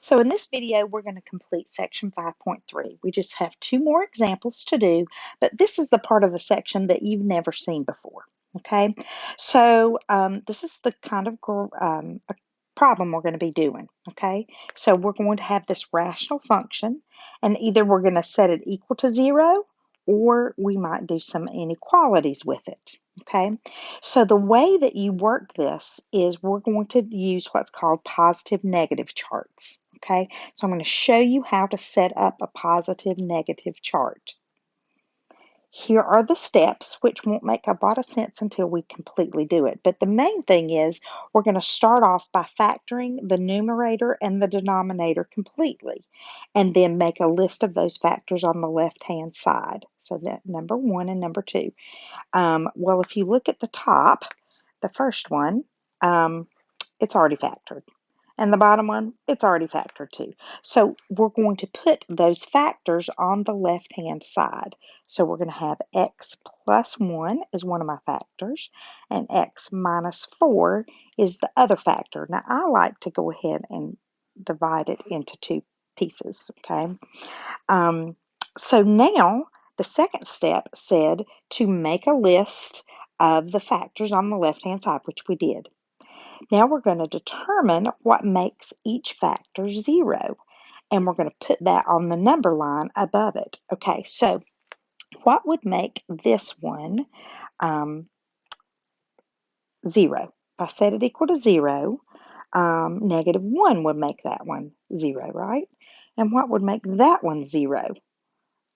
So in this video, we're going to complete section 5.3. We just have two more examples to do, but this is the part of the section that you've never seen before. Okay, so this is the kind of a problem we're going to be doing. Okay, so we're going to have this rational function, and either we're going to set it equal to 0, or we might do some inequalities with it. Okay, so the way that you work this is we're going to use what's called positive negative charts. Okay, so I'm going to show you how to set up a positive negative chart. Here are the steps, which won't make a lot of sense until we completely do it. But the main thing is we're going to start off by factoring the numerator and the denominator completely, and then make a list of those factors on the left-hand side. So that number 1 and number 2. Well, if you look at the top, the first one, it's already factored. And the bottom one, it's already factored too. So we're going to put those factors on the left-hand side. So we're going to have x plus 1 is one of my factors, and x minus 4 is the other factor. Now, I like to go ahead and divide it into two pieces, okay? So now, the second step said to make a list of the factors on the left-hand side, which we did. Now we're going to determine what makes each factor 0, and we're going to put that on the number line above it. Okay, so what would make this one 0? If I set it equal to 0, negative 1 would make that one 0, right? And what would make that one 0?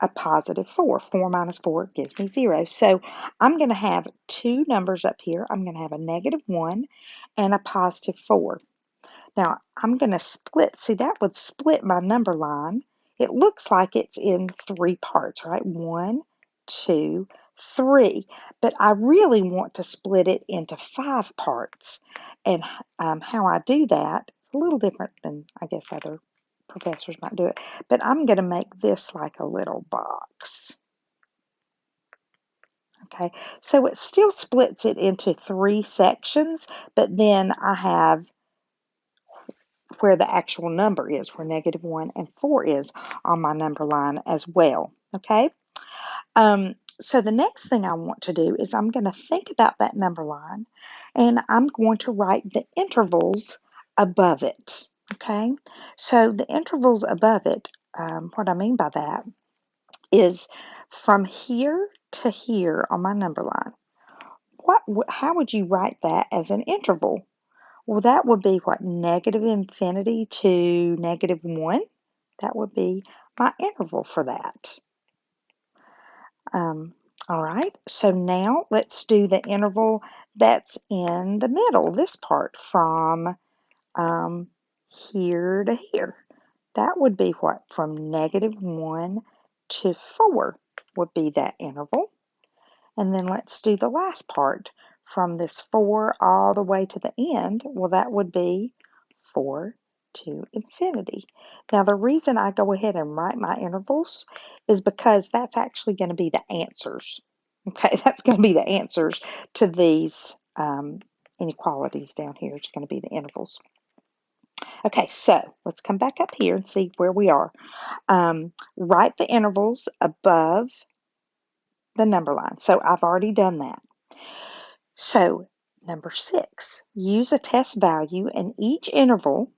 A positive 4. 4 minus 4 gives me 0. So I'm going to have two numbers up here. I'm going to have a negative 1 and a positive 4. Now I'm going to split. See, that would split my number line. It looks like it's in three parts, right? 1, 2, 3. But I really want to split it into 5 parts. And how I do that is a little different than I guess other professors might do it. But I'm going to make this like a little box. Okay, so it still splits it into 3 sections, but then I have where the actual number is, where negative 1 and 4 is on my number line as well. Okay, so the next thing I want to do is I'm going to think about that number line, and I'm going to write the intervals above it. Okay, so the intervals above it, what I mean by that is from here to here on my number line. How would you write that as an interval? Well, that would be what, negative infinity to negative 1? That would be my interval for that. All right, so now let's do the interval that's in the middle, this part, from here to here. That would be what, from negative 1 to 4 would be that interval. And then let's do the last part, from this 4 all the way to the end. Well, that would be 4 to infinity. Now, the reason I go ahead and write my intervals is because that's actually going to be the answers. Okay, that's going to be the answers to these inequalities down here. It's going to be the intervals. Okay, so let's come back up here and see where we are. Write the intervals above the number line. So I've already done that. So number 6, use a test value in each interval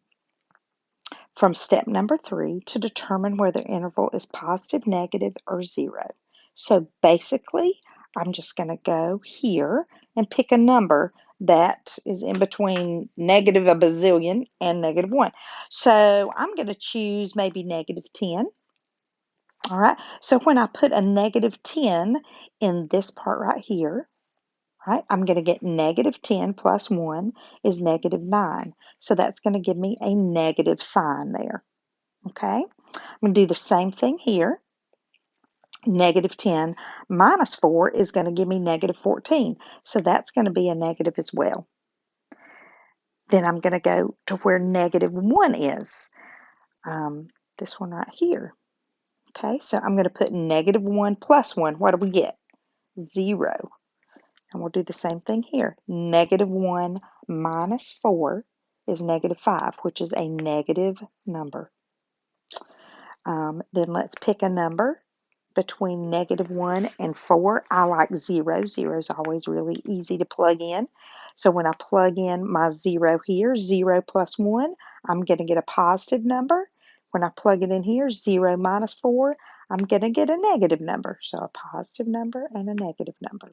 from step number 3 to determine whether the interval is positive, negative, or 0. So basically, I'm just going to go here and pick a number that is in between negative a bazillion and negative 1. So I'm going to choose maybe negative 10. All right, so when I put a negative 10 in this part right here, right, I'm going to get negative 10 plus 1 is negative 9. So that's going to give me a negative sign there. Okay, I'm going to do the same thing here. Negative 10 minus 4 is going to give me negative 14. So that's going to be a negative as well. Then I'm going to go to where negative 1 is. This one right here. Okay, so I'm going to put negative 1 plus 1. What do we get? 0. And we'll do the same thing here. Negative 1 minus 4 is -5, which is a negative number. Then let's pick a number between -1 and 4. I like 0. 0 is always really easy to plug in. So when I plug in my 0 here, 0 plus 1, I'm going to get a positive number. When I plug it in here, 0 minus 4, I'm going to get a negative number. So a positive number and a negative number.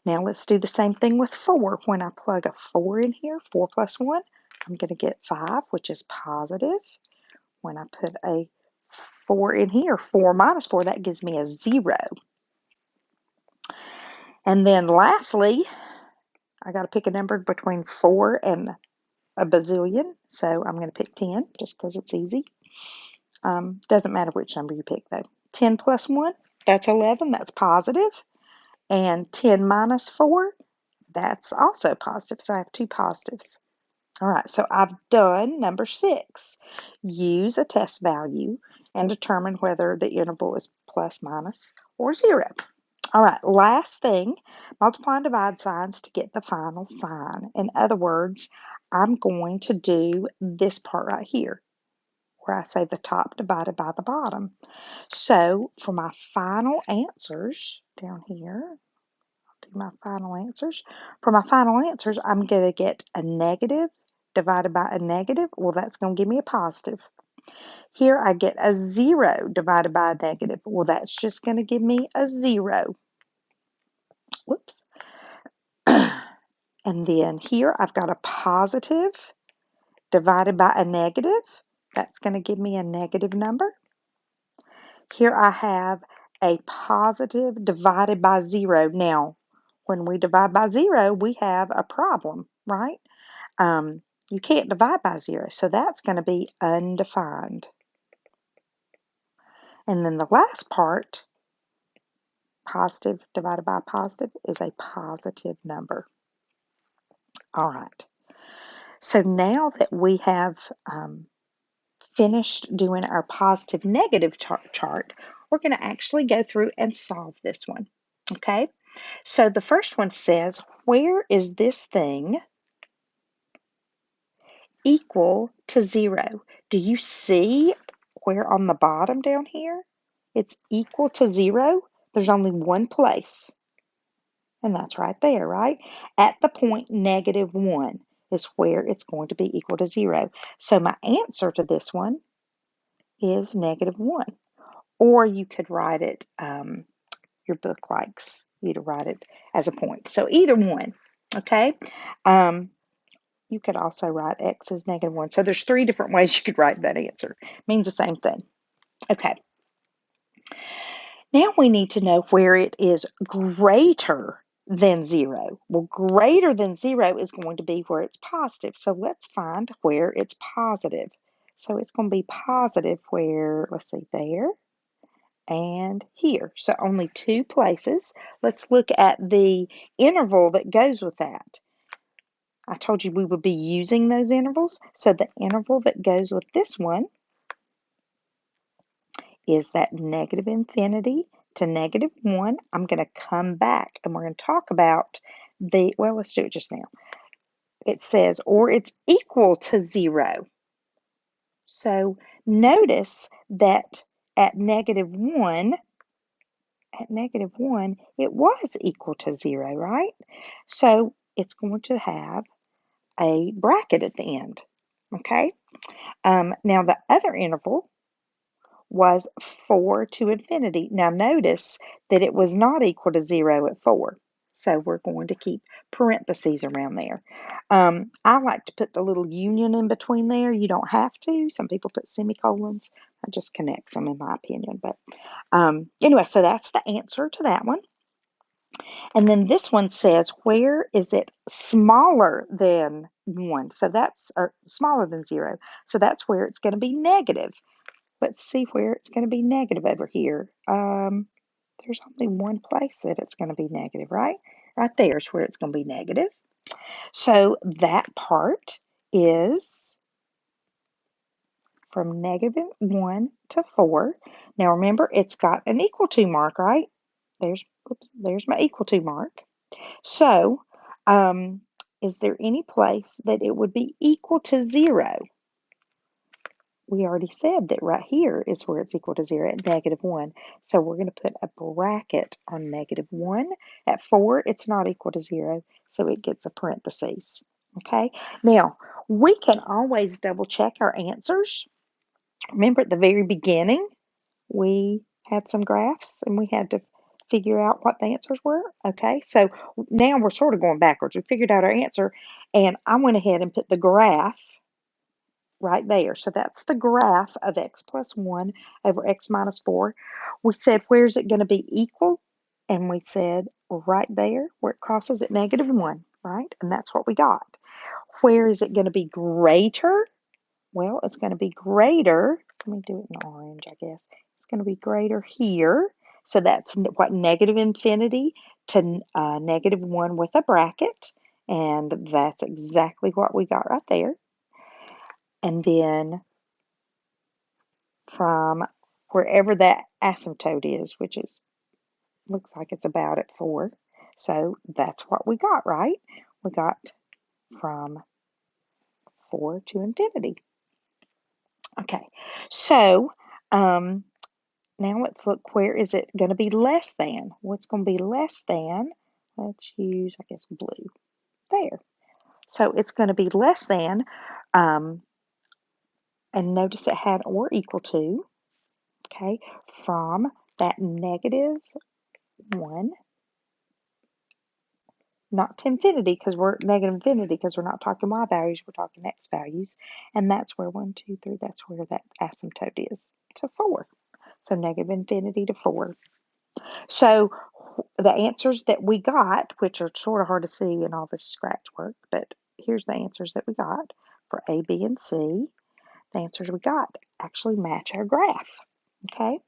Now let's do the same thing with 4. When I plug a 4 in here, 4 plus 1, I'm going to get 5, which is positive. When I put a 4 in here, 4 minus 4, that gives me a 0. And then lastly, I got to pick a number between 4 and a bazillion. So I'm going to pick 10 just because it's easy. Doesn't matter which number you pick though. 10 plus 1, that's 11. That's positive. And 10 minus 4, that's also positive. So I have two positives. All right, so I've done number 6. Use a test value and determine whether the interval is plus, minus, or 0. All right, last thing, multiply and divide signs to get the final sign. In other words, I'm going to do this part right here, where I say the top divided by the bottom. So for my final answers down here, my final answers. For my final answers, I'm going to get a negative divided by a negative. Well, that's going to give me a positive. Here I get a 0 divided by a negative. Well, that's just going to give me a 0. Whoops. And then here I've got a positive divided by a negative. That's going to give me a negative number. Here I have a positive divided by 0. Now, when we divide by 0, we have a problem, right? You can't divide by 0, so that's going to be undefined. And then the last part, positive divided by positive, is a positive number. All right. So now that we have finished doing our positive negative chart, we're going to actually go through and solve this one. Okay? So the first one says, where is this thing equal to 0? Do you see where on the bottom down here it's equal to 0? There's only one place, and that's right there, right? At the point -1 is where it's going to be equal to 0. So my answer to this one is -1. Or you could write it, your book likes you to write it as a point. So either one, okay? You could also write x as -1. So there's 3 different ways you could write that answer. It means the same thing. Okay. Now we need to know where it is greater than 0. Well, greater than 0 is going to be where it's positive. So let's find where it's positive. So it's going to be positive where, let's see, there and here. So only 2 places. Let's look at the interval that goes with that. I told you we would be using those intervals. So the interval that goes with this one is that -infinity to -1. I'm going to come back and we're going to talk about well, let's do it just now. It says, or it's equal to 0. So notice that at -1, it was equal to 0, right? So it's going to have a bracket at the end, okay? Now the other interval was 4 to infinity. Now notice that it was not equal to 0 at 4. So we're going to keep parentheses around there. I like to put the little union in between there. You don't have to. Some people put semicolons. That just connects them in my opinion. But anyway, so that's the answer to that one. And then this one says, where is it smaller than 1? So that's smaller than 0. So that's where it's going to be negative. Let's see where it's going to be negative over here. There's only one place that it's going to be negative, right? Right there is where it's going to be negative. So that part is from -1 to 4. Now remember, it's got an equal to mark, right? There's my equal to mark. So is there any place that it would be equal to 0? We already said that right here is where it's equal to 0 at -1. So we're going to put a bracket on -1. At 4, it's not equal to 0, so it gets a parentheses. Okay, now we can always double check our answers. Remember at the very beginning, we had some graphs and we had to figure out what the answers were. Okay, so now we're sort of going backwards. We figured out our answer, and I went ahead and put the graph right there. So that's the graph of x plus 1 over x minus 4. We said, where's it going to be equal? And we said right there where it crosses at -1, right? And that's what we got. Where is it going to be greater? Well, it's going to be greater. Let me do it in orange, I guess. It's going to be greater here. So that's what, -infinity to -1 with a bracket. And that's exactly what we got right there. And then from wherever that asymptote is, which is looks like it's about at 4. So that's what we got, right? We got from 4 to infinity. Okay, so now let's look, where is it going to be less than? What's going to be less than? Let's use, I guess, blue. There. So it's going to be less than, and notice it had or equal to, okay, from that -1, not to infinity, because we're -infinity, because we're not talking y values, we're talking x values. And that's where 1, 2, 3, that's where that asymptote is, to 4. So -infinity to 4. So the answers that we got, which are sort of hard to see in all this scratch work, but here's the answers that we got for A, B, and C. The answers we got actually match our graph. Okay.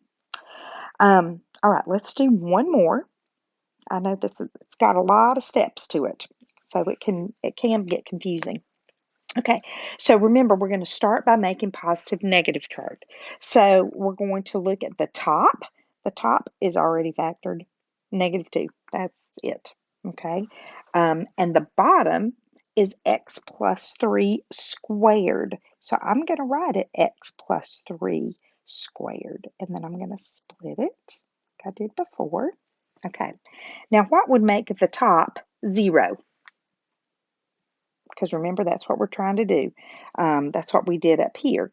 All right, let's do one more. I know it's got a lot of steps to it, so it can get confusing. Okay, so remember, we're going to start by making positive negative chart. So we're going to look at the top. The top is already factored, -2. That's it. Okay, and the bottom is x plus 3 squared. So I'm going to write it x plus 3 squared, and then I'm going to split it like I did before. Okay, now what would make the top 0? Because remember, that's what we're trying to do. That's what we did up here.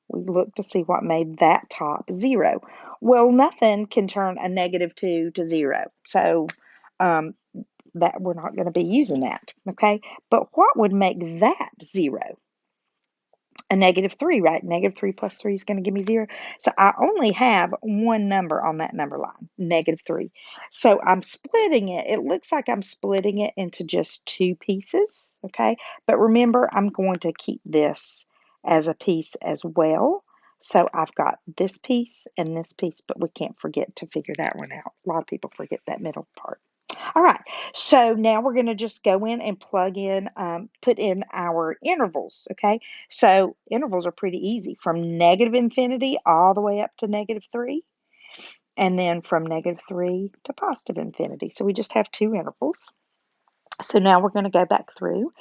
We looked to see what made that top 0. Well, nothing can turn a -2 to 0. So that we're not going to be using that. Okay, but what would make that 0? A -3, right? -3 plus 3 is going to give me 0. So I only have one number on that number line, -3. So I'm splitting it. It looks like I'm splitting it into just 2 pieces, okay? But remember, I'm going to keep this as a piece as well. So I've got this piece and this piece, but we can't forget to figure that one out. A lot of people forget that middle part. All right, so now we're going to just go in and plug in, put in our intervals, okay? So intervals are pretty easy, from -infinity all the way up to -3, and then from -3 to positive infinity. So we just have 2 intervals. So now we're going to go back through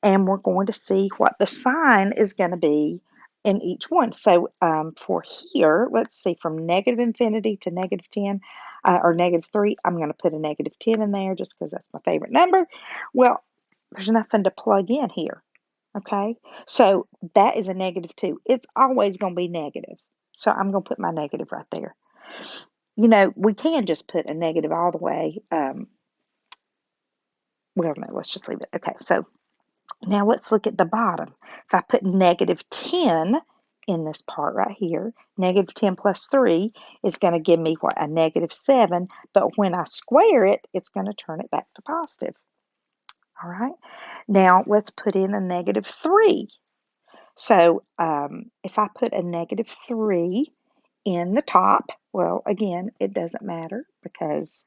and we're going to see what the sign is going to be in each one. So for here, let's see, from -infinity to -10 or -3, I'm going to put a -10 in there just because that's my favorite number. Well, there's nothing to plug in here. Okay, so that is a -2. It's always going to be negative. So I'm going to put my negative right there. You know, we can just put a negative all the way. Well, no, let's just leave it. Okay, so now let's look at the bottom. If I put -10 in this part right here, -10 plus 3 is going to give me what? A -7. But when I square it, it's going to turn it back to positive. All right. Now let's put in a -3. So if I put a -3 in the top, well, again, it doesn't matter because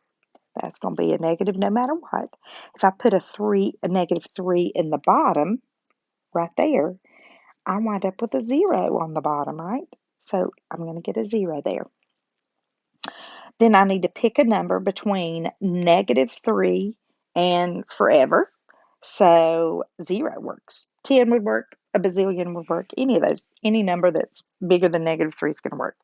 that's going to be a negative no matter what. If I put a -3 in the bottom, right there, I wind up with a 0 on the bottom, right? So I'm going to get a 0 there. Then I need to pick a number between -3 and forever. So 0 works. 10 would work. A bazillion would work. Any of those. Any number that's bigger than -3 is going to work.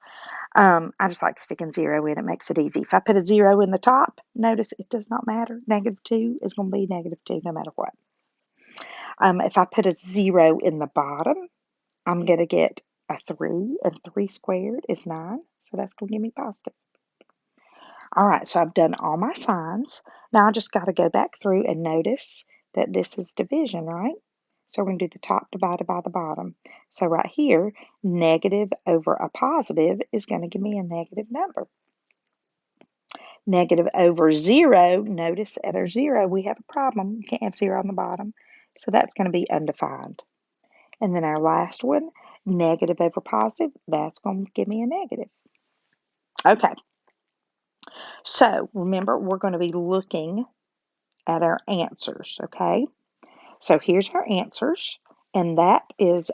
I just like sticking 0 in. It makes it easy. If I put a 0 in the top, notice it does not matter. -2 is going to be -2 no matter what. If I put a 0 in the bottom, I'm going to get a 3, and 3 squared is 9, so that's going to give me positive. All right, so I've done all my signs. Now I just got to go back through and notice that this is division, right? So we're going to do the top divided by the bottom. So right here, negative over a positive is going to give me a negative number. Negative over 0, notice at our 0 we have a problem. You can't have 0 on the bottom. So that's going to be undefined. And then our last one, negative over positive, that's going to give me a negative. Okay, so remember we're going to be looking at our answers, okay? So here's our answers, and that is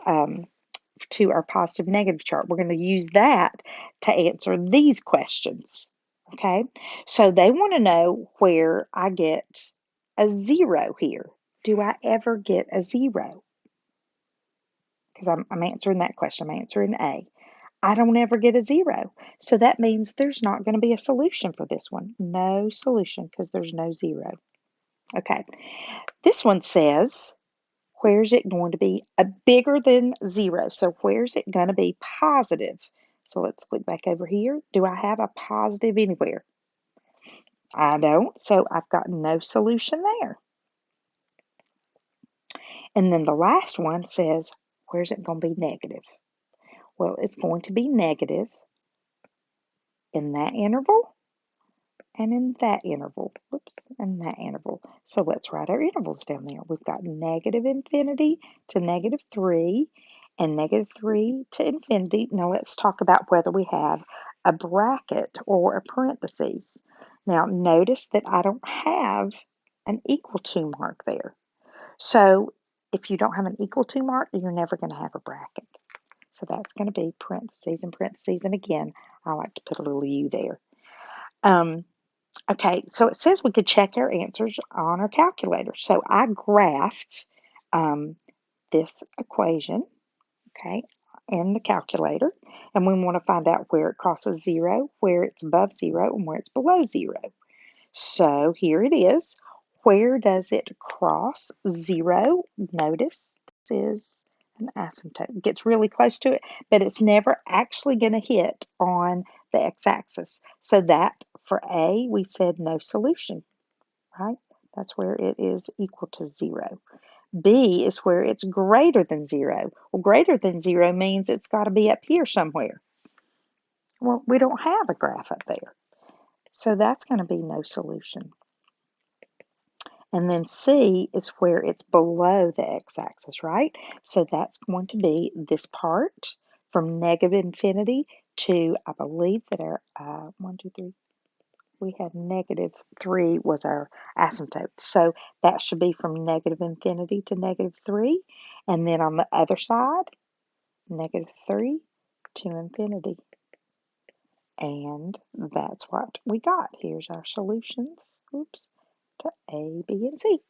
to our positive negative chart. We're going to use that to answer these questions, okay? So they want to know where I get a 0 here. Do I ever get a 0? Because I'm answering that question. I'm answering A. I don't ever get a 0. So that means there's not going to be a solution for this one. No solution because there's no 0. Okay. This one says, where's it going to be a bigger than 0? So where's it going to be positive? So let's click back over here. Do I have a positive anywhere? I don't. So I've got no solution there. And then the last one says, where's it going to be negative? Well, it's going to be negative in that interval and in that interval. Whoops, and that interval. So let's write our intervals down there. We've got negative infinity to -3 and -3 to infinity. Now let's talk about whether we have a bracket or a parentheses. Now notice that I don't have an equal to mark there. So if you don't have an equal to mark, you're never going to have a bracket. So that's going to be parentheses and parentheses. And again, I like to put a little U there. Okay, so it says we could check our answers on our calculator. So I graphed this equation, okay, in the calculator. And we want to find out where it crosses 0, where it's above 0, and where it's below 0. So here it is. Where does it cross 0? Notice this is an asymptote. It gets really close to it, but it's never actually going to hit on the x-axis. So that, for A, we said no solution, right? That's where it is equal to 0. B is where it's greater than 0. Well, greater than 0 means it's got to be up here somewhere. Well, we don't have a graph up there. So that's going to be no solution. And then C is where it's below the x-axis, right? So that's going to be this part from negative infinity to, I believe that our, 1, 2, 3, we had -3 was our asymptote. So that should be from negative infinity to -3. And then on the other side, -3 to infinity. And that's what we got. Here's our solutions, oops, to A, B, and C.